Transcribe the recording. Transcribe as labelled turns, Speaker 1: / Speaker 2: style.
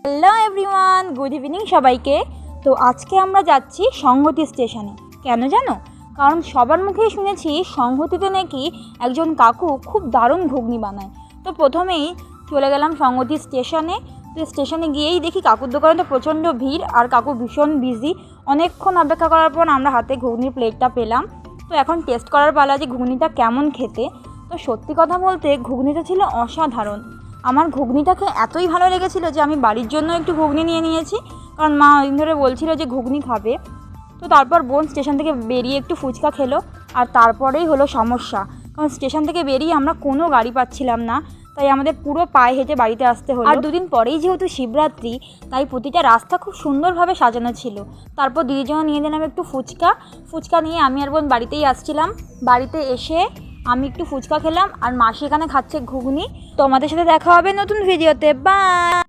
Speaker 1: Hello everyone, good evening সবাইকে। তো আজকে আমরা যাচ্ছি সংহতি স্টেশনে। কেন জানো? কারণ সবার মুখেই শুনেছি সংহতিতে নাকি একজন কাকু খুব দারুণ ঘুগনি বানায়। তো প্রথমেই চলে গেলাম সংহতি স্টেশনে। তো স্টেশনে গিয়েই দেখি কাকুর দোকানে তো প্রচণ্ড ভিড় আর কাকু ভীষণ বিজি। অনেকক্ষণ অপেক্ষা করার পর আমরা হাতে ঘুগনির প্লেটটা পেলাম। তো এখন টেস্ট করার পালা যে ঘুগনিটা কেমন খেতে। তো সত্যি কথা বলতে ঘুগনিটা ছিল অসাধারণ। আমার ঘুগনিটাকে এতই ভালো লেগেছিল যে আমি বাড়ির জন্য একটু ঘুগনি নিয়ে নিয়েছি, কারণ মা ওই দিন ধরে বলছিল যে ঘুগনি খাবে। তো তারপর বোন স্টেশন থেকে বেরিয়ে একটু ফুচকা খেলো। আর তারপরেই হলো সমস্যা, কারণ স্টেশন থেকে বেরিয়ে আমরা কোনো গাড়ি পাচ্ছিলাম না, তাই আমাদের পুরো পায়ে হেঁটে বাড়িতে আসতে হলো। আর দুদিন পরেই যেহেতু শিবরাত্রি, তাই প্রতিটা রাস্তা খুব সুন্দরভাবে সাজানো ছিল। তারপর দিদির জন্য নিয়ে দিলাম একটু ফুচকা নিয়ে আমি আর বোন বাড়িতেই আসছিলাম। বাড়িতে এসে আমি একটু ফুচকা খেলাম আর মাসি এখানে খাচ্ছে ঘুগনি। তোমাদের সাথে দেখা হবে নতুন ভিডিওতে। বাই।